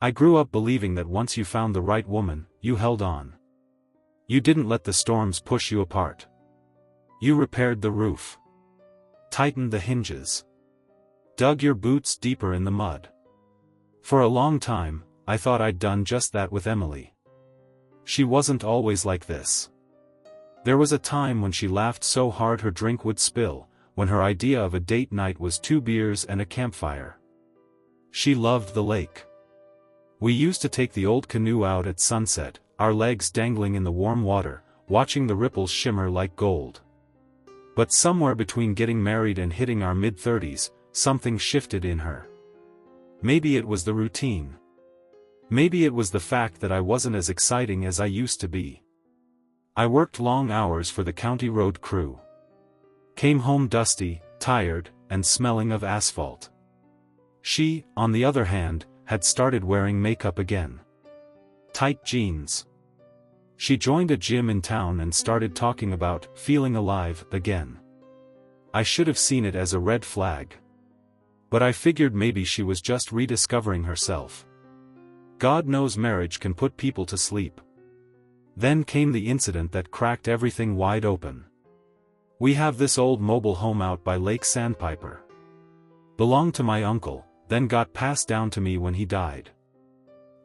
I grew up believing that once you found the right woman, you held on. You didn't let the storms push you apart. You repaired the roof. Tightened the hinges. Dug your boots deeper in the mud. For a long time, I thought I'd done just that with Emily. She wasn't always like this. There was a time when she laughed so hard her drink would spill, when her idea of a date night was 2 beers and a campfire. She loved the lake. We used to take the old canoe out at sunset, our legs dangling in the warm water, watching the ripples shimmer like gold. But somewhere between getting married and hitting our mid-30s, something shifted in her. Maybe it was the routine. Maybe it was the fact that I wasn't as exciting as I used to be. I worked long hours for the county road crew. Came home dusty, tired, and smelling of asphalt. She, on the other hand, had started wearing makeup again. Tight jeans. She joined a gym in town and started talking about feeling alive again. I should have seen it as a red flag. But I figured maybe she was just rediscovering herself. God knows marriage can put people to sleep. Then came the incident that cracked everything wide open. We have this old mobile home out by Lake Sandpiper. Belonged to my uncle, then got passed down to me when he died.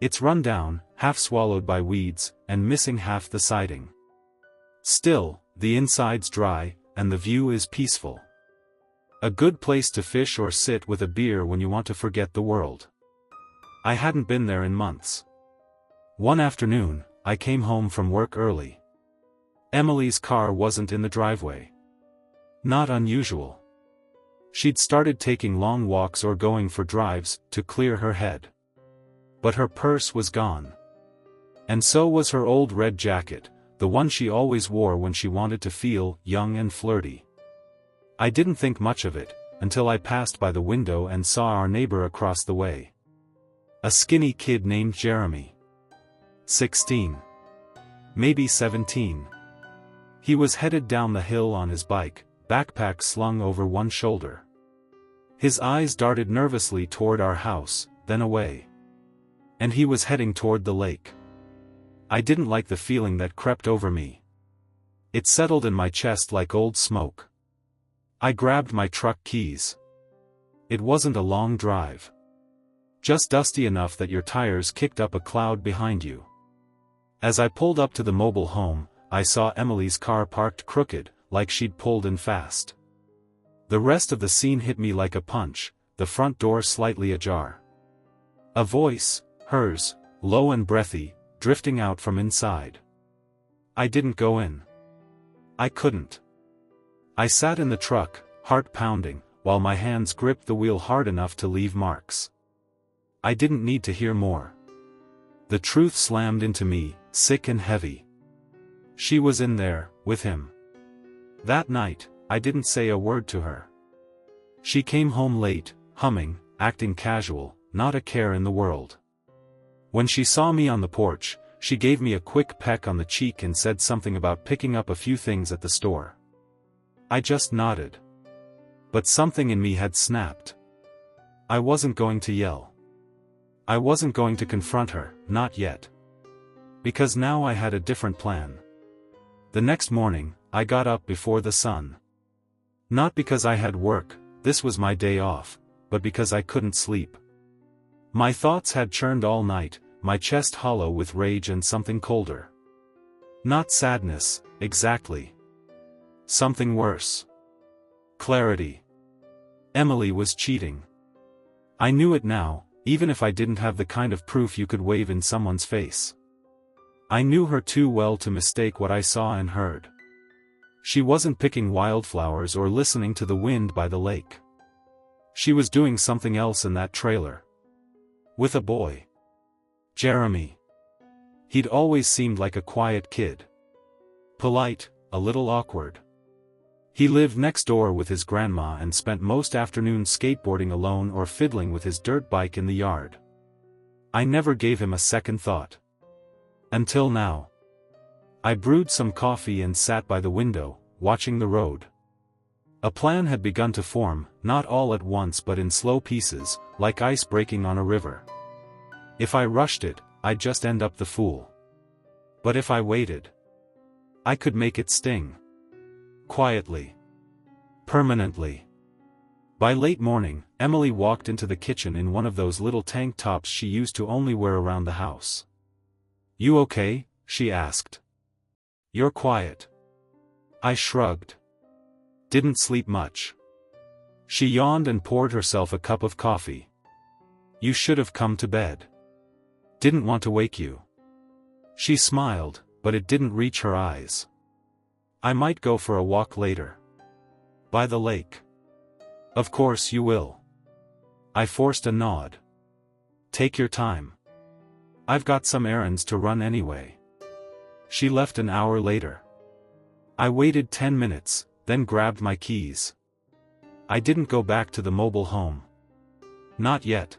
It's run down, half swallowed by weeds, and missing half the siding. Still, the inside's dry, and the view is peaceful. A good place to fish or sit with a beer when you want to forget the world. I hadn't been there in months. One afternoon, I came home from work early. Emily's car wasn't in the driveway. Not unusual. She'd started taking long walks or going for drives, to clear her head. But her purse was gone. And so was her old red jacket, the one she always wore when she wanted to feel young and flirty. I didn't think much of it, until I passed by the window and saw our neighbor across the way. A skinny kid named Jeremy. 16. Maybe 17. He was headed down the hill on his bike, backpack slung over one shoulder. His eyes darted nervously toward our house, then away. And he was heading toward the lake. I didn't like the feeling that crept over me. It settled in my chest like old smoke. I grabbed my truck keys. It wasn't a long drive. Just dusty enough that your tires kicked up a cloud behind you. As I pulled up to the mobile home, I saw Emily's car parked crooked, like she'd pulled in fast. The rest of the scene hit me like a punch, the front door slightly ajar. A voice, hers, low and breathy, drifting out from inside. I didn't go in. I couldn't. I sat in the truck, heart pounding, while my hands gripped the wheel hard enough to leave marks. I didn't need to hear more. The truth slammed into me, sick and heavy. She was in there, with him. That night, I didn't say a word to her. She came home late, humming, acting casual, not a care in the world. When she saw me on the porch, she gave me a quick peck on the cheek and said something about picking up a few things at the store. I just nodded. But something in me had snapped. I wasn't going to yell. I wasn't going to confront her, not yet. Because now I had a different plan. The next morning, I got up before the sun. Not because I had work, this was my day off, but because I couldn't sleep. My thoughts had churned all night, my chest hollow with rage and something colder. Not sadness, exactly. Something worse. Clarity. Emily was cheating. I knew it now, even if I didn't have the kind of proof you could wave in someone's face. I knew her too well to mistake what I saw and heard. She wasn't picking wildflowers or listening to the wind by the lake. She was doing something else in that trailer. With a boy. Jeremy. He'd always seemed like a quiet kid. Polite, a little awkward. He lived next door with his grandma and spent most afternoons skateboarding alone or fiddling with his dirt bike in the yard. I never gave him a second thought. Until now. I brewed some coffee and sat by the window, watching the road. A plan had begun to form, not all at once but in slow pieces, like ice breaking on a river. If I rushed it, I'd just end up the fool. But if I waited, I could make it sting. Quietly. Permanently. By late morning, Emily walked into the kitchen in one of those little tank tops she used to only wear around the house. "You okay?" she asked. "You're quiet." I shrugged. "Didn't sleep much." She yawned and poured herself a cup of coffee. "You should have come to bed. Didn't want to wake you." She smiled, but it didn't reach her eyes. "I might go for a walk later. By the lake." "Of course you will." I forced a nod. "Take your time. I've got some errands to run anyway." She left an hour later. I waited 10 minutes, then grabbed my keys. I didn't go back to the mobile home. Not yet.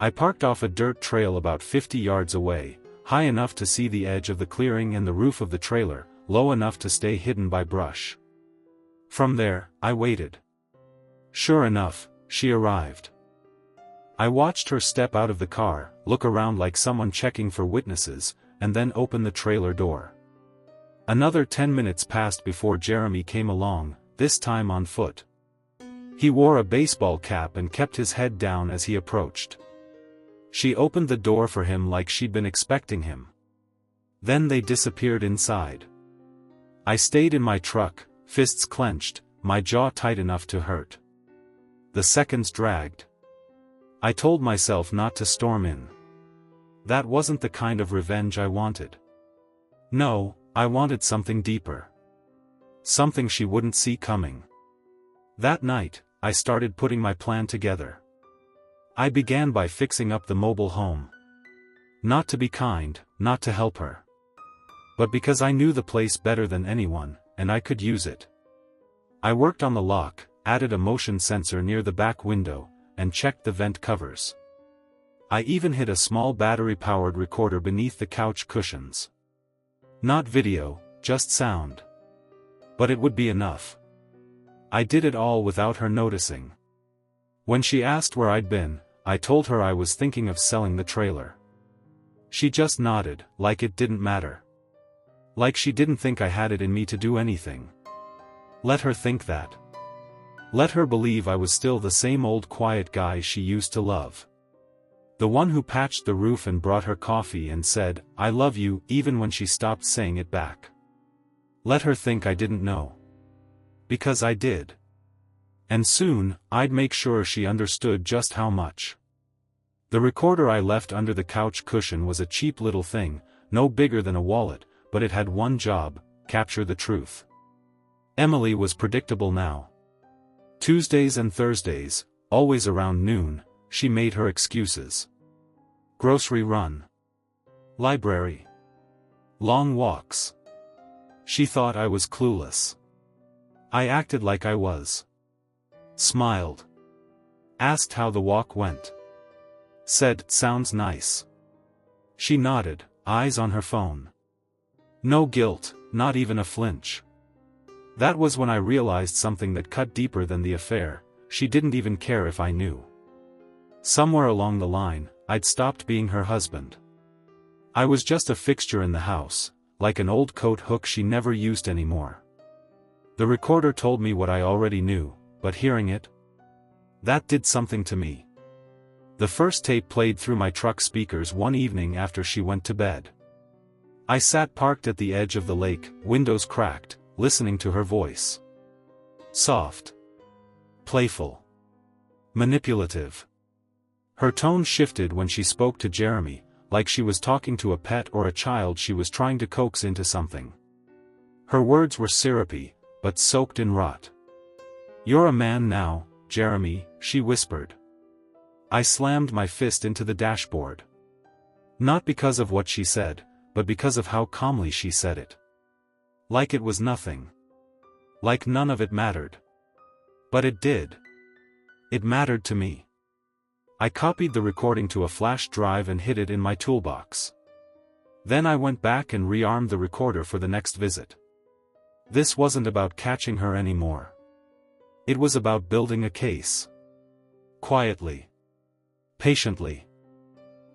I parked off a dirt trail about 50 yards away, high enough to see the edge of the clearing and the roof of the trailer, low enough to stay hidden by brush. From there, I waited. Sure enough, she arrived. I watched her step out of the car, look around like someone checking for witnesses, and then open the trailer door. Another 10 minutes passed before Jeremy came along, this time on foot. He wore a baseball cap and kept his head down as he approached. She opened the door for him like she'd been expecting him. Then they disappeared inside. I stayed in my truck, fists clenched, my jaw tight enough to hurt. The seconds dragged. I told myself not to storm in. That wasn't the kind of revenge I wanted. No, I wanted something deeper. Something she wouldn't see coming. That night, I started putting my plan together. I began by fixing up the mobile home. Not to be kind, not to help her. But because I knew the place better than anyone, and I could use it. I worked on the lock, added a motion sensor near the back window, and checked the vent covers. I even hid a small battery-powered recorder beneath the couch cushions. Not video, just sound. But it would be enough. I did it all without her noticing. When she asked where I'd been, I told her I was thinking of selling the trailer. She just nodded, like it didn't matter. Like she didn't think I had it in me to do anything. Let her think that. Let her believe I was still the same old quiet guy she used to love. The one who patched the roof and brought her coffee and said, "I love you," even when she stopped saying it back. Let her think I didn't know. Because I did. And soon, I'd make sure she understood just how much. The recorder I left under the couch cushion was a cheap little thing, no bigger than a wallet, but it had one job: capture the truth. Emily was predictable now. Tuesdays and Thursdays, always around noon, she made her excuses. Grocery run. Library. Long walks. She thought I was clueless. I acted like I was. Smiled. Asked how the walk went. Said, "Sounds nice." She nodded, eyes on her phone. No guilt, not even a flinch. That was when I realized something that cut deeper than the affair: she didn't even care if I knew. Somewhere along the line, I'd stopped being her husband. I was just a fixture in the house, like an old coat hook she never used anymore. The recorder told me what I already knew, but hearing it, that did something to me. The first tape played through my truck speakers one evening after she went to bed. I sat parked at the edge of the lake, windows cracked, listening to her voice. Soft. Playful. Manipulative. Her tone shifted when she spoke to Jeremy, like she was talking to a pet or a child she was trying to coax into something. Her words were syrupy, but soaked in rot. "You're a man now, Jeremy," she whispered. I slammed my fist into the dashboard. Not because of what she said, but because of how calmly she said it. Like it was nothing. Like none of it mattered. But it did. It mattered to me. I copied the recording to a flash drive and hid it in my toolbox. Then I went back and rearmed the recorder for the next visit. This wasn't about catching her anymore. It was about building a case. Quietly. Patiently.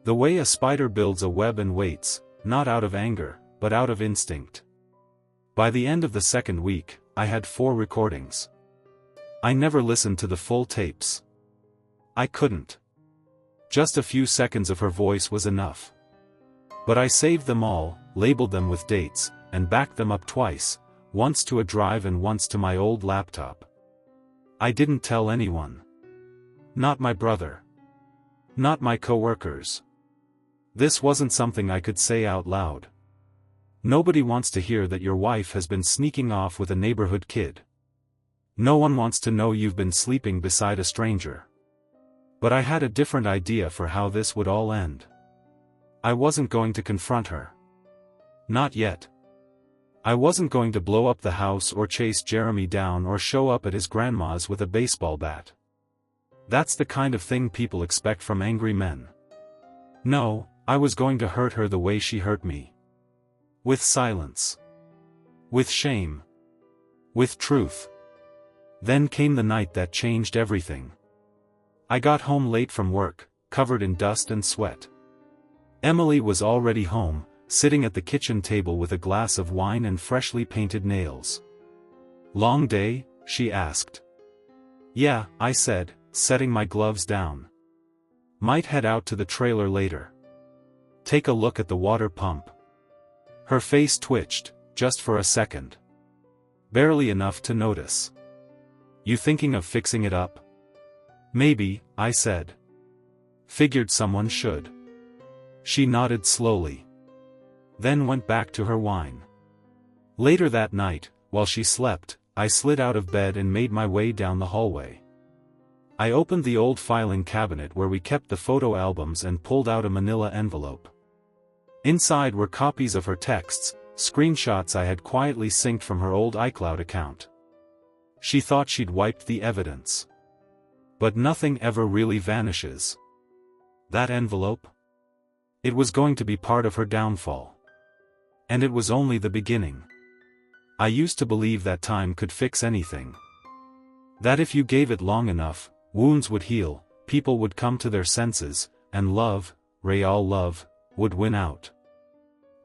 The way a spider builds a web and waits, not out of anger, but out of instinct. By the end of the second week, I had 4 recordings. I never listened to the full tapes. I couldn't. Just a few seconds of her voice was enough. But I saved them all, labeled them with dates, and backed them up twice, once to a drive and once to my old laptop. I didn't tell anyone. Not my brother. Not my coworkers. This wasn't something I could say out loud. Nobody wants to hear that your wife has been sneaking off with a neighborhood kid. No one wants to know you've been sleeping beside a stranger. But I had a different idea for how this would all end. I wasn't going to confront her. Not yet. I wasn't going to blow up the house or chase Jeremy down or show up at his grandma's with a baseball bat. That's the kind of thing people expect from angry men. No, I was going to hurt her the way she hurt me. With silence. With shame. With truth. Then came the night that changed everything. I got home late from work, covered in dust and sweat. Emily was already home, sitting at the kitchen table with a glass of wine and freshly painted nails. "Long day?" she asked. "Yeah," I said, setting my gloves down. "Might head out to the trailer later. Take a look at the water pump." Her face twitched, just for a second. Barely enough to notice. "You thinking of fixing it up?" "Maybe," I said. "Figured someone should." She nodded slowly. Then went back to her wine. Later that night, while she slept, I slid out of bed and made my way down the hallway. I opened the old filing cabinet where we kept the photo albums and pulled out a manila envelope. Inside were copies of her texts, screenshots I had quietly synced from her old iCloud account. She thought she'd wiped the evidence. But nothing ever really vanishes. That envelope? It was going to be part of her downfall. And it was only the beginning. I used to believe that time could fix anything. That if you gave it long enough, wounds would heal, people would come to their senses, and love, real love, would win out.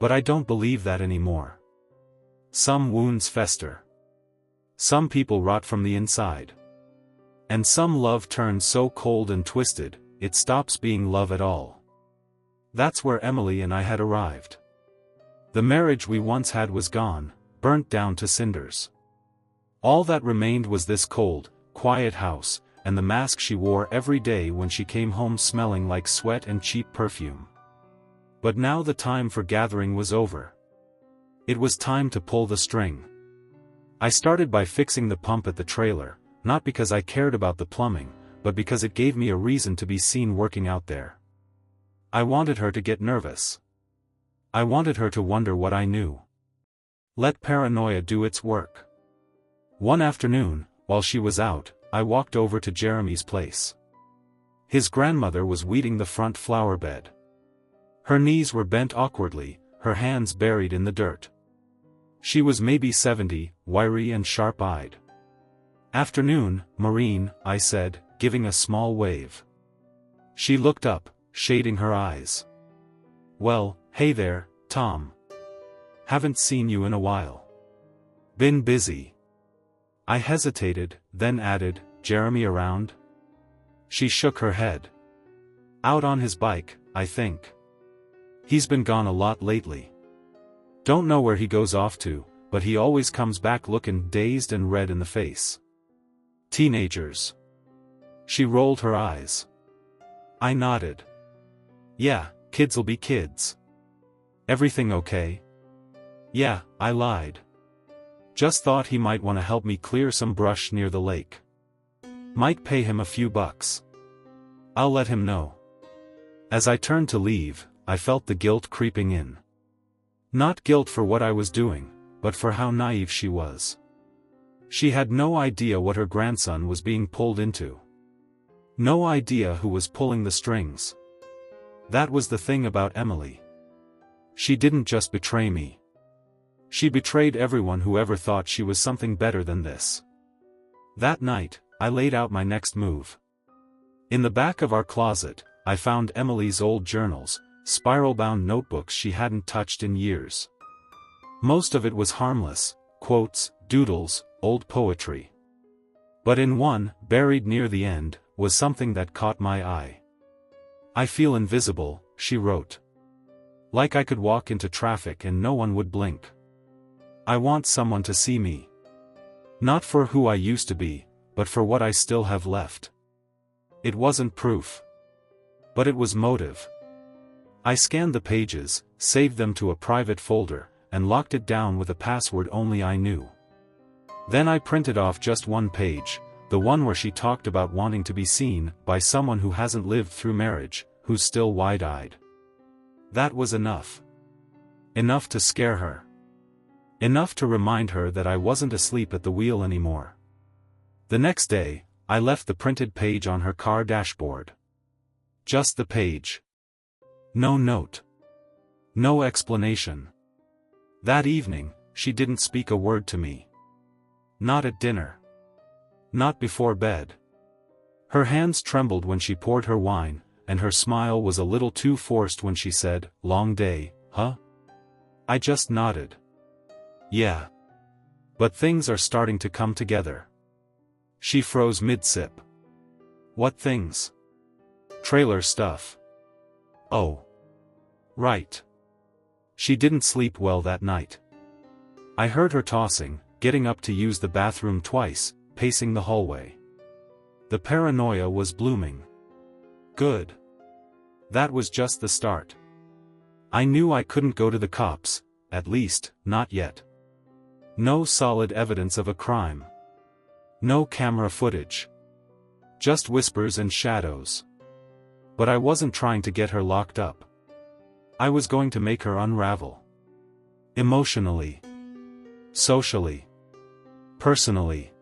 But I don't believe that anymore. Some wounds fester. Some people rot from the inside. And some love turns so cold and twisted, it stops being love at all. That's where Emily and I had arrived. The marriage we once had was gone, burnt down to cinders. All that remained was this cold, quiet house, and the mask she wore every day when she came home smelling like sweat and cheap perfume. But now the time for gathering was over. It was time to pull the string. I started by fixing the pump at the trailer, not because I cared about the plumbing, but because it gave me a reason to be seen working out there. I wanted her to get nervous. I wanted her to wonder what I knew. Let paranoia do its work. One afternoon, while she was out, I walked over to Jeremy's place. His grandmother was weeding the front flower bed. Her knees were bent awkwardly, her hands buried in the dirt. She was maybe 70, wiry and sharp-eyed. "Afternoon, Maureen," I said, giving a small wave. She looked up, shading her eyes. "Well, hey there, Tom. Haven't seen you in a while. Been busy." I hesitated, then added, "Jeremy around?" She shook her head. "Out on his bike, I think. He's been gone a lot lately. Don't know where he goes off to, but he always comes back looking dazed and red in the face. Teenagers." She rolled her eyes. I nodded. "Yeah, kids'll be kids. Everything okay?" "Yeah," I lied. "Just thought he might want to help me clear some brush near the lake. Might pay him a few bucks. I'll let him know." As I turned to leave, I felt the guilt creeping in. Not guilt for what I was doing, but for how naive she was. She had no idea what her grandson was being pulled into. No idea who was pulling the strings. That was the thing about Emily. She didn't just betray me. She betrayed everyone who ever thought she was something better than this. That night, I laid out my next move. In the back of our closet, I found Emily's old journals, spiral-bound notebooks she hadn't touched in years. Most of it was harmless, quotes, doodles, old poetry. But in one, buried near the end, was something that caught my eye. "I feel invisible," she wrote. "Like I could walk into traffic and no one would blink. I want someone to see me. Not for who I used to be, but for what I still have left." It wasn't proof. But it was motive. I scanned the pages, saved them to a private folder, and locked it down with a password only I knew. Then I printed off just one page, the one where she talked about wanting to be seen by someone who hasn't lived through marriage, who's still wide-eyed. That was enough. Enough to scare her. Enough to remind her that I wasn't asleep at the wheel anymore. The next day, I left the printed page on her car dashboard. Just the page. No note. No explanation. That evening, she didn't speak a word to me. Not at dinner. Not before bed. Her hands trembled when she poured her wine, and her smile was a little too forced when she said, "Long day, huh?" I just nodded. "Yeah. But things are starting to come together." She froze mid-sip. "What things?" "Trailer stuff." "Oh. Right." She didn't sleep well that night. I heard her tossing, getting up to use the bathroom twice, pacing the hallway. The paranoia was blooming. Good. That was just the start. I knew I couldn't go to the cops, at least, not yet. No solid evidence of a crime. No camera footage. Just whispers and shadows. But I wasn't trying to get her locked up. I was going to make her unravel. Emotionally. Socially. Personally.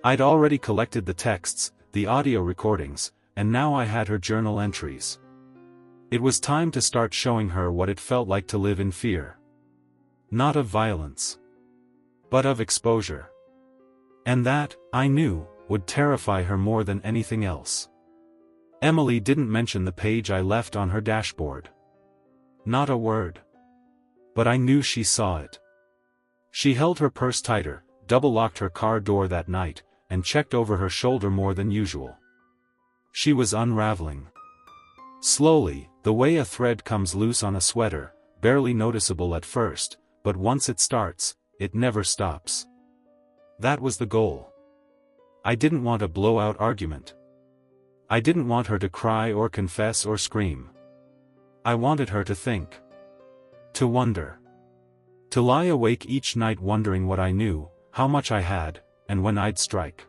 I'd already collected the texts, the audio recordings, and now I had her journal entries. It was time to start showing her what it felt like to live in fear. Not of violence. But of exposure. And that, I knew, would terrify her more than anything else. Emily didn't mention the page I left on her dashboard. Not a word. But I knew she saw it. She held her purse tighter, double-locked her car door that night, and checked over her shoulder more than usual. She was unraveling. Slowly, the way a thread comes loose on a sweater, barely noticeable at first, but once it starts, it never stops. That was the goal. I didn't want a blowout argument. I didn't want her to cry or confess or scream. I wanted her to think. To wonder. To lie awake each night wondering what I knew, how much I had, and when I'd strike.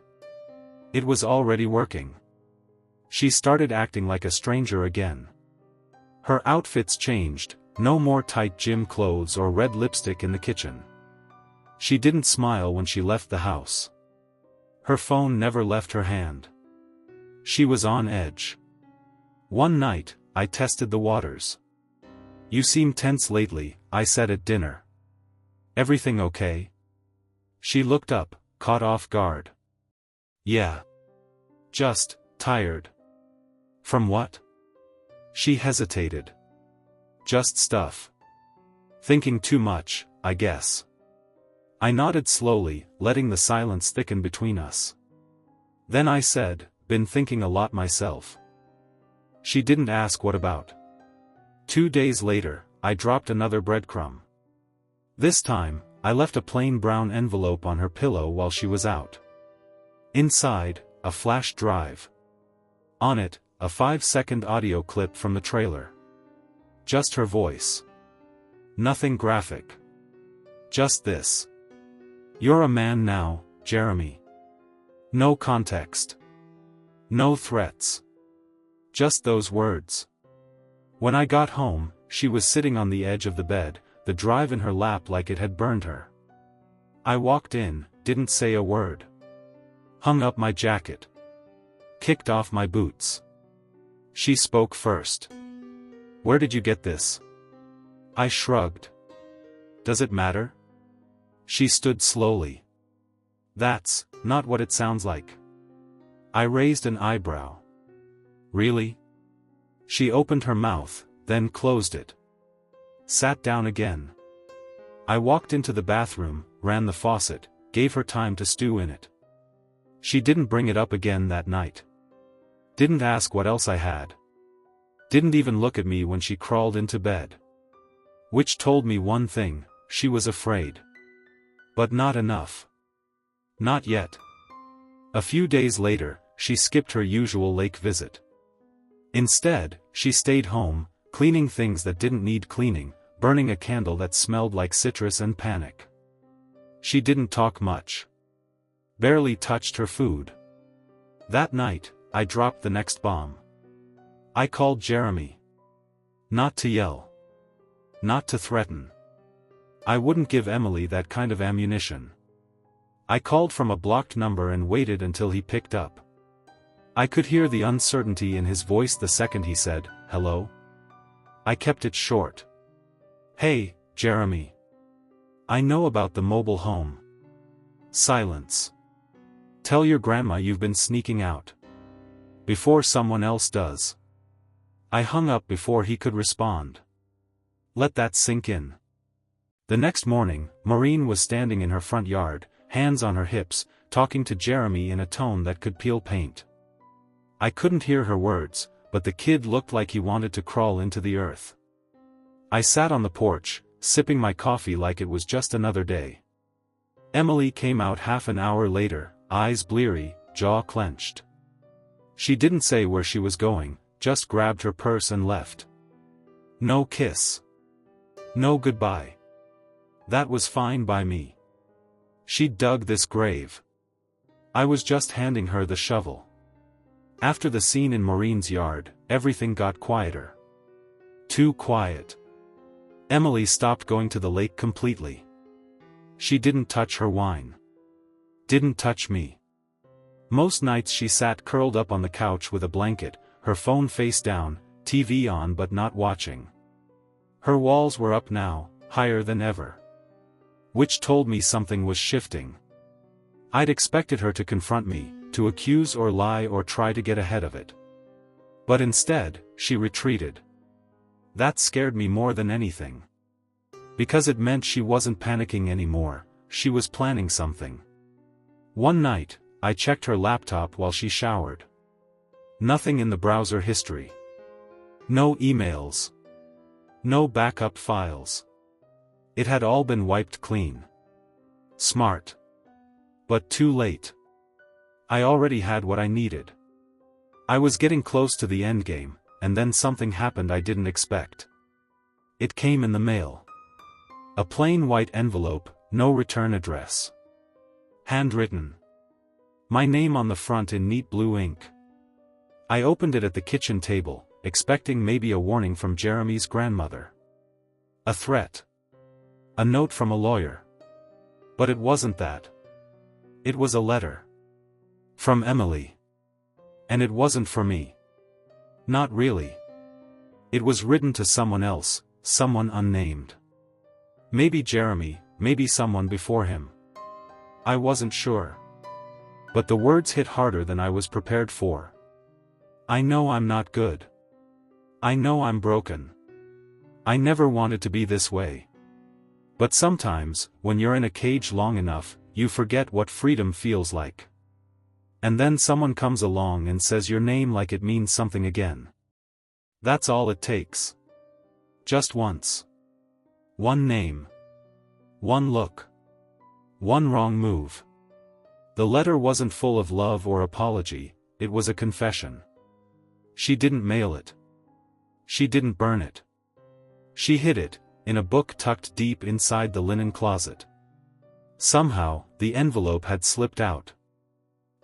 It was already working. She started acting like a stranger again. Her outfits changed, no more tight gym clothes or red lipstick in the kitchen. She didn't smile when she left the house. Her phone never left her hand. She was on edge. One night, I tested the waters. "You seem tense lately," I said at dinner. "Everything okay?" She looked up, caught off guard. "Yeah. Just tired." "From what?" She hesitated. "Just stuff. Thinking too much, I guess." I nodded slowly, letting the silence thicken between us. Then I said, "Been thinking a lot myself." She didn't ask what about. 2 days later, I dropped another breadcrumb. This time, I left a plain brown envelope on her pillow while she was out. Inside, a flash drive. On it, a 5-second audio clip from the trailer. Just her voice. Nothing graphic. Just this. "You're a man now, Jeremy." No context. No threats. Just those words. When I got home, she was sitting on the edge of the bed, the drive in her lap like it had burned her. I walked in, didn't say a word. Hung up my jacket. Kicked off my boots. She spoke first. "Where did you get this?" I shrugged. "Does it matter?" She stood slowly. "That's not what it sounds like." I raised an eyebrow. "Really?" She opened her mouth, then closed it. Sat down again. I walked into the bathroom, ran the faucet, gave her time to stew in it. She didn't bring it up again that night. Didn't ask what else I had. Didn't even look at me when she crawled into bed. Which told me one thing: she was afraid. But not enough. Not yet. A few days later, she skipped her usual lake visit. Instead, she stayed home, cleaning things that didn't need cleaning, burning a candle that smelled like citrus and panic. She didn't talk much. Barely touched her food. That night, I dropped the next bomb. I called Jeremy. Not to yell. Not to threaten. I wouldn't give Emily that kind of ammunition. I called from a blocked number and waited until he picked up. I could hear the uncertainty in his voice the second he said, "Hello?" I kept it short. "Hey, Jeremy. I know about the mobile home." Silence. "Tell your grandma you've been sneaking out. Before someone else does." I hung up before he could respond. Let that sink in. The next morning, Maureen was standing in her front yard, hands on her hips, talking to Jeremy in a tone that could peel paint. I couldn't hear her words, but the kid looked like he wanted to crawl into the earth. I sat on the porch, sipping my coffee like it was just another day. Emily came out half an hour later, eyes bleary, jaw clenched. She didn't say where she was going, just grabbed her purse and left. No kiss. No goodbye. That was fine by me. She'd dug this grave. I was just handing her the shovel. After the scene in Maureen's yard, everything got quieter. Too quiet. Emily stopped going to the lake completely. She didn't touch her wine. Didn't touch me. Most nights she sat curled up on the couch with a blanket, her phone face down, TV on but not watching. Her walls were up now, higher than ever. Which told me something was shifting. I'd expected her to confront me, to accuse or lie or try to get ahead of it. But instead, she retreated. That scared me more than anything. Because it meant she wasn't panicking anymore, she was planning something. One night, I checked her laptop while she showered. Nothing in the browser history. No emails. No backup files. It had all been wiped clean. Smart. But too late. I already had what I needed. I was getting close to the endgame, and then something happened I didn't expect. It came in the mail. A plain white envelope, no return address. Handwritten. My name on the front in neat blue ink. I opened it at the kitchen table, expecting maybe a warning from Jeremy's grandmother. A threat. A note from a lawyer. But it wasn't that. It was a letter. From Emily. And it wasn't for me. Not really. It was written to someone else, someone unnamed. Maybe Jeremy, maybe someone before him. I wasn't sure. But the words hit harder than I was prepared for. I know I'm not good. I know I'm broken. I never wanted to be this way. But sometimes, when you're in a cage long enough, you forget what freedom feels like. And then someone comes along and says your name like it means something again. That's all it takes. Just once. One name. One look. One wrong move. The letter wasn't full of love or apology, it was a confession. She didn't mail it. She didn't burn it. She hid it, in a book tucked deep inside the linen closet. Somehow, the envelope had slipped out.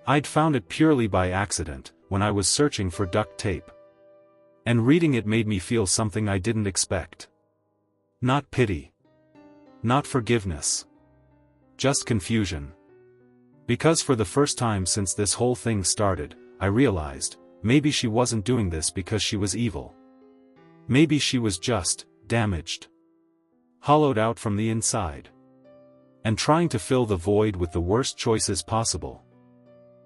I'd found it purely by accident, when I was searching for duct tape. And reading it made me feel something I didn't expect. Not pity. Not forgiveness. Just confusion. Because for the first time since this whole thing started, I realized, maybe she wasn't doing this because she was evil. Maybe she was just damaged. Hollowed out from the inside. And trying to fill the void with the worst choices possible.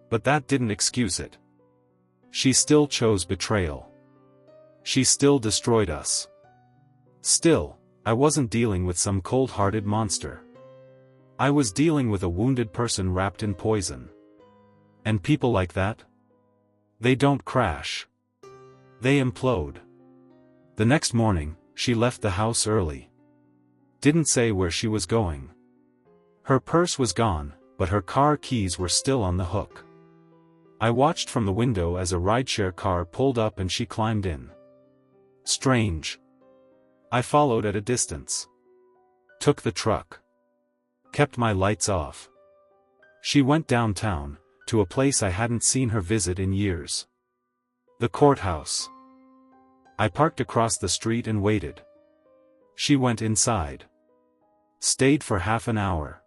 But that didn't excuse it. She still chose betrayal. She still destroyed us. Still, I wasn't dealing with some cold-hearted monster. I was dealing with a wounded person wrapped in poison. And people like that? They don't crash. They implode. The next morning, she left the house early. Didn't say where she was going. Her purse was gone, but her car keys were still on the hook. I watched from the window as a rideshare car pulled up and she climbed in. Strange. I followed at a distance. Took the truck. Kept my lights off. She went downtown, to a place I hadn't seen her visit in years. The courthouse. I parked across the street and waited. She went inside. Stayed for half an hour.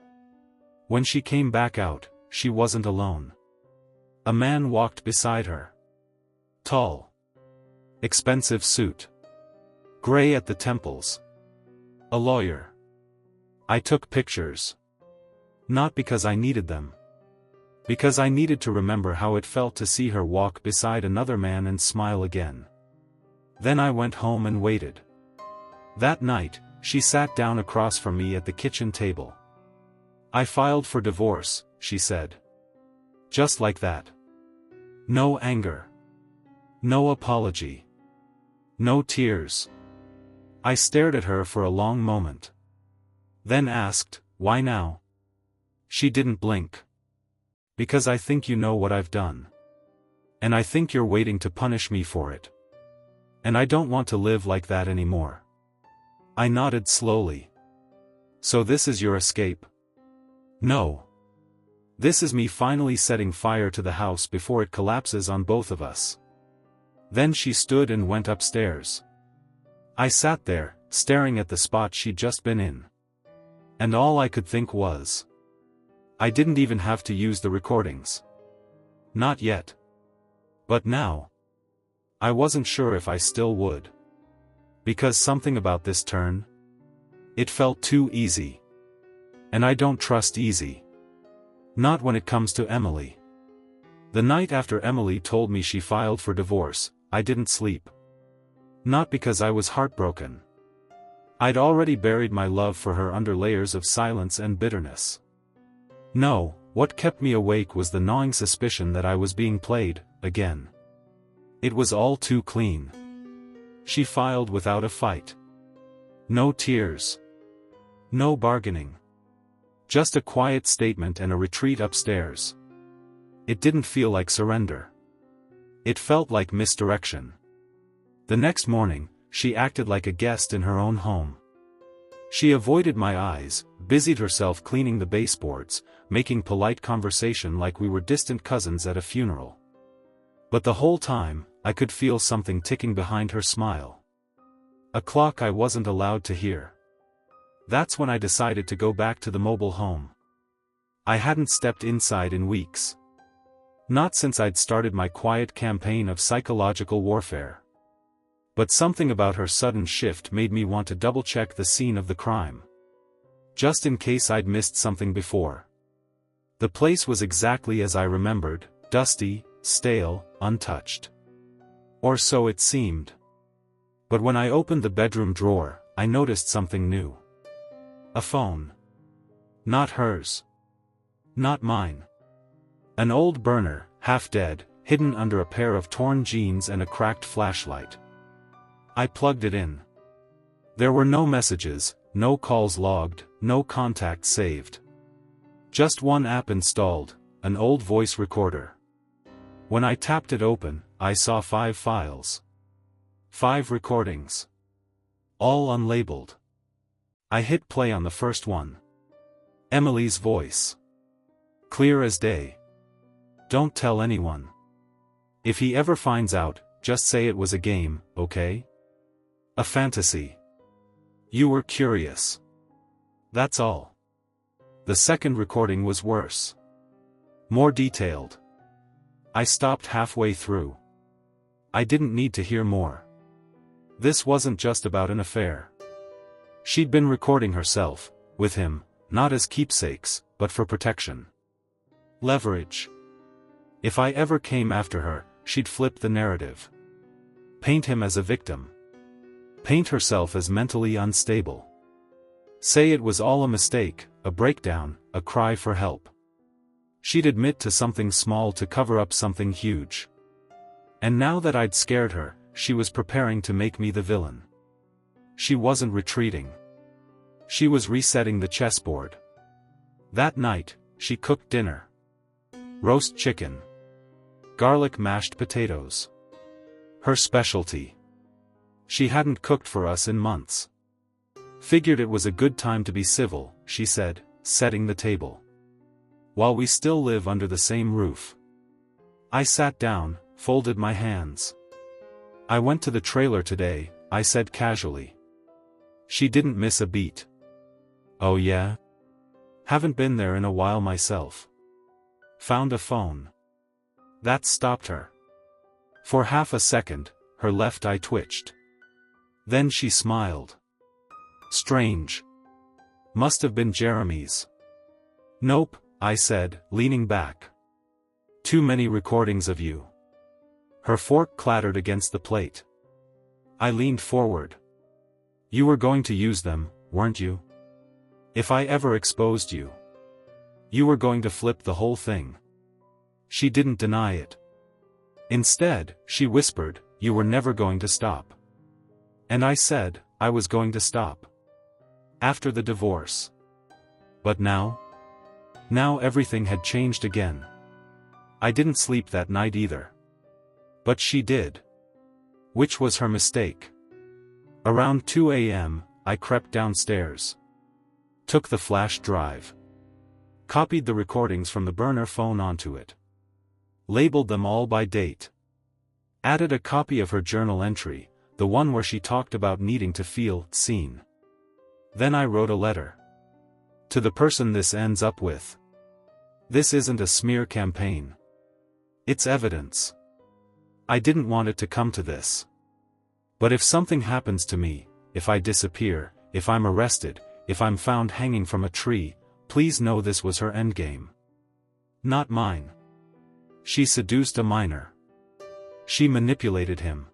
When she came back out, she wasn't alone. A man walked beside her. Tall. Expensive suit. Gray at the temples. A lawyer. I took pictures. Not because I needed them. Because I needed to remember how it felt to see her walk beside another man and smile again. Then I went home and waited. That night, she sat down across from me at the kitchen table. I filed for divorce, she said. Just like that. No anger. No apology. No tears. I stared at her for a long moment. Then asked, why now? She didn't blink. Because I think you know what I've done. And I think you're waiting to punish me for it. And I don't want to live like that anymore. I nodded slowly. So this is your escape? No. This is me finally setting fire to the house before it collapses on both of us. Then she stood and went upstairs. I sat there, staring at the spot she'd just been in. And all I could think was, I didn't even have to use the recordings. Not yet. But now. I wasn't sure if I still would. Because something about this turn. It felt too easy. And I don't trust easy. Not when it comes to Emily. The night after Emily told me she filed for divorce, I didn't sleep. Not because I was heartbroken. I'd already buried my love for her under layers of silence and bitterness. No, what kept me awake was the gnawing suspicion that I was being played, again. It was all too clean. She filed without a fight. No tears. No bargaining. Just a quiet statement and a retreat upstairs. It didn't feel like surrender. It felt like misdirection. The next morning, she acted like a guest in her own home. She avoided my eyes, busied herself cleaning the baseboards, making polite conversation like we were distant cousins at a funeral. But the whole time, I could feel something ticking behind her smile. A clock I wasn't allowed to hear. That's when I decided to go back to the mobile home. I hadn't stepped inside in weeks. Not since I'd started my quiet campaign of psychological warfare. But something about her sudden shift made me want to double-check the scene of the crime. Just in case I'd missed something before. The place was exactly as I remembered, dusty, stale, untouched. Or so it seemed. But when I opened the bedroom drawer, I noticed something new. A phone. Not hers. Not mine. An old burner, half dead, hidden under a pair of torn jeans and a cracked flashlight. I plugged it in. There were no messages, no calls logged, no contacts saved. Just one app installed, an old voice recorder. When I tapped it open, I saw 5 files. 5 recordings. All unlabeled. I hit play on the first one. Emily's voice. Clear as day. Don't tell anyone. If he ever finds out, just say it was a game, okay? A fantasy. You were curious. That's all. The second recording was worse. More detailed. I stopped halfway through. I didn't need to hear more. This wasn't just about an affair. She'd been recording herself, with him, not as keepsakes, but for protection. Leverage. If I ever came after her, she'd flip the narrative. Paint him as a victim. Paint herself as mentally unstable. Say it was all a mistake, a breakdown, a cry for help. She'd admit to something small to cover up something huge. And now that I'd scared her, she was preparing to make me the villain. She wasn't retreating. She was resetting the chessboard. That night, she cooked dinner. Roast chicken. Garlic mashed potatoes. Her specialty. She hadn't cooked for us in months. Figured it was a good time to be civil, she said, setting the table. While we still live under the same roof. I sat down, folded my hands. I went to the trailer today, I said casually. She didn't miss a beat. Oh yeah? Haven't been there in a while myself. Found a phone. That stopped her. For half a second, her left eye twitched. Then she smiled. Strange. Must have been Jeremy's. Nope, I said, leaning back. Too many recordings of you. Her fork clattered against the plate. I leaned forward. You were going to use them, weren't you? If I ever exposed you. You were going to flip the whole thing. She didn't deny it. Instead, she whispered, you were never going to stop. And I said, I was going to stop. After the divorce. But now? Now everything had changed again. I didn't sleep that night either. But she did. Which was her mistake. Around 2 a.m., I crept downstairs. Took the flash drive. Copied the recordings from the burner phone onto it. Labeled them all by date. Added a copy of her journal entry, the one where she talked about needing to feel seen. Then I wrote a letter. To the person this ends up with. This isn't a smear campaign. It's evidence. I didn't want it to come to this. But if something happens to me, if I disappear, if I'm arrested, if I'm found hanging from a tree, please know this was her endgame. Not mine. She seduced a minor. She manipulated him.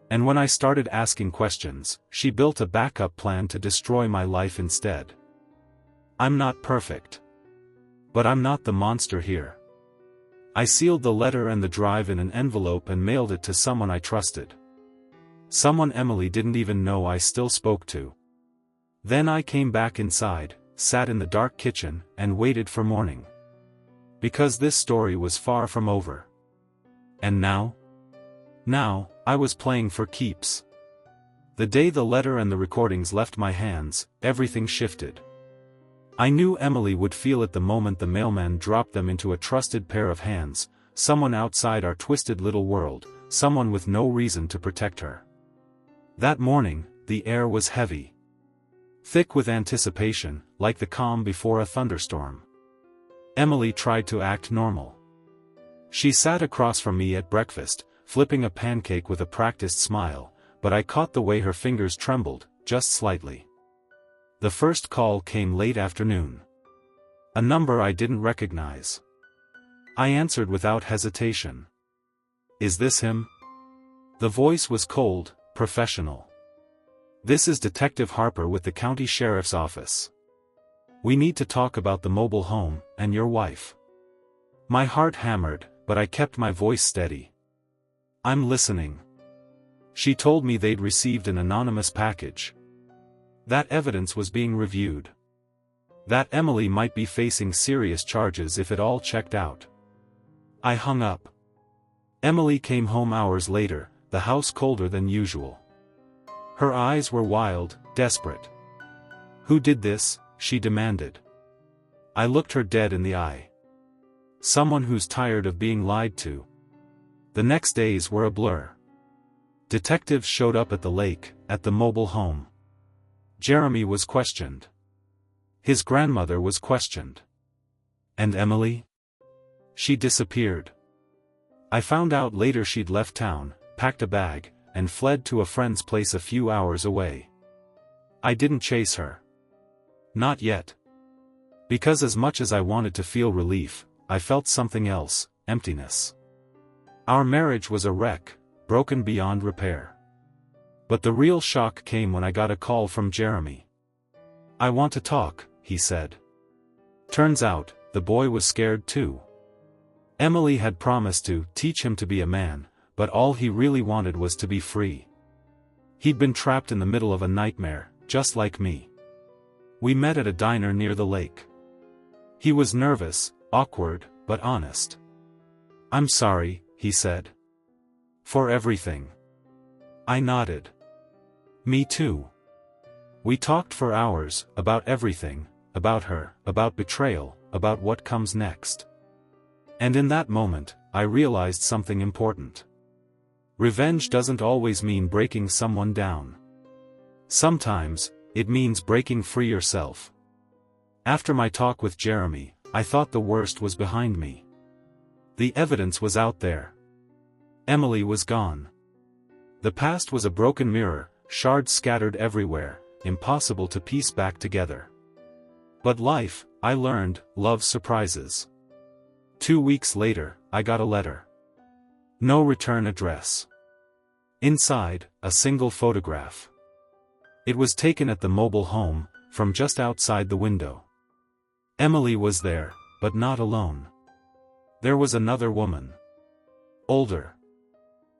And when I started asking questions, she built a backup plan to destroy my life instead. I'm not perfect. But I'm not the monster here. I sealed the letter and the drive in an envelope and mailed it to someone I trusted. Someone Emily didn't even know I still spoke to. Then I came back inside, sat in the dark kitchen, and waited for morning. Because this story was far from over. And now? Now, I was playing for keeps. The day the letter and the recordings left my hands, everything shifted. I knew Emily would feel it the moment the mailman dropped them into a trusted pair of hands, someone outside our twisted little world, someone with no reason to protect her. That morning, the air was heavy. Thick with anticipation, like the calm before a thunderstorm. Emily tried to act normal. She sat across from me at breakfast, flipping a pancake with a practiced smile, but I caught the way her fingers trembled, just slightly. The first call came late afternoon. A number I didn't recognize. I answered without hesitation. Is this him? The voice was cold, professional. This is Detective Harper with the County Sheriff's Office. We need to talk about the mobile home, and your wife. My heart hammered, but I kept my voice steady. I'm listening. She told me they'd received an anonymous package. That evidence was being reviewed. That Emily might be facing serious charges if it all checked out. I hung up. Emily came home hours later, the house colder than usual. Her eyes were wild, desperate. Who did this? She demanded. I looked her dead in the eye. Someone who's tired of being lied to. The next days were a blur. Detectives showed up at the lake, at the mobile home. Jeremy was questioned. His grandmother was questioned. And Emily? She disappeared. I found out later she'd left town, packed a bag, and fled to a friend's place a few hours away. I didn't chase her. Not yet. Because as much as I wanted to feel relief, I felt something else, emptiness. Our marriage was a wreck, broken beyond repair. But the real shock came when I got a call from Jeremy. "I want to talk," he said. Turns out, the boy was scared too. Emily had promised to teach him to be a man, but all he really wanted was to be free. He'd been trapped in the middle of a nightmare, just like me. We met at a diner near the lake. He was nervous, awkward, but honest. "I'm sorry," he said. "For everything." I nodded. "Me too." We talked for hours, about everything, about her, about betrayal, about what comes next. And in that moment, I realized something important. Revenge doesn't always mean breaking someone down. Sometimes, it means breaking free yourself. After my talk with Jeremy, I thought the worst was behind me. The evidence was out there. Emily was gone. The past was a broken mirror, shards scattered everywhere, impossible to piece back together. But life, I learned, loves surprises. 2 weeks later, I got a letter. No return address. Inside, a single photograph. It was taken at the mobile home, from just outside the window. Emily was there, but not alone. There was another woman. Older.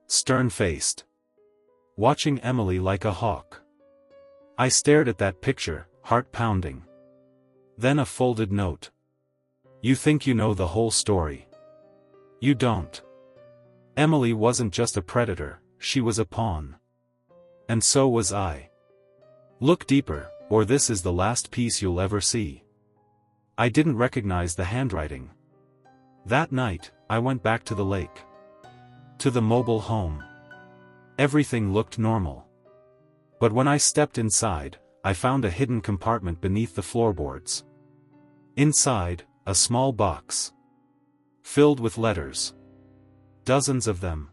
Stern-faced. Watching Emily like a hawk. I stared at that picture, heart pounding. Then a folded note. "You think you know the whole story. You don't. Emily wasn't just a predator, she was a pawn. And so was I. Look deeper, or this is the last piece you'll ever see." I didn't recognize the handwriting. That night, I went back to the lake. To the mobile home. Everything looked normal. But when I stepped inside, I found a hidden compartment beneath the floorboards. Inside, a small box. Filled with letters. Dozens of them.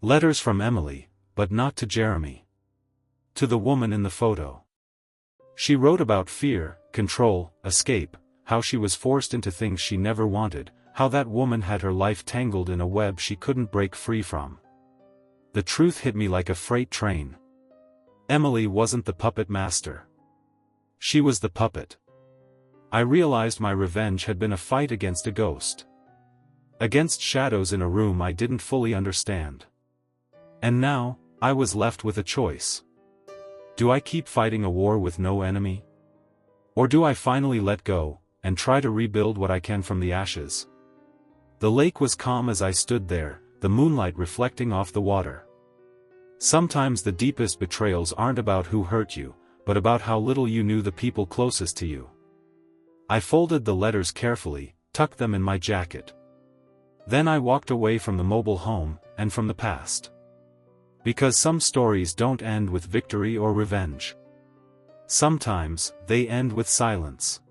Letters from Emily, but not to Jeremy. To the woman in the photo. She wrote about fear, control, escape, how she was forced into things she never wanted, how that woman had her life tangled in a web she couldn't break free from. The truth hit me like a freight train. Emily wasn't the puppet master. She was the puppet. I realized my revenge had been a fight against a ghost. Against shadows in a room I didn't fully understand. And now, I was left with a choice. Do I keep fighting a war with no enemy? Or do I finally let go, and try to rebuild what I can from the ashes? The lake was calm as I stood there, the moonlight reflecting off the water. Sometimes the deepest betrayals aren't about who hurt you, but about how little you knew the people closest to you. I folded the letters carefully, tucked them in my jacket. Then I walked away from the mobile home, and from the past. Because some stories don't end with victory or revenge. Sometimes, they end with silence.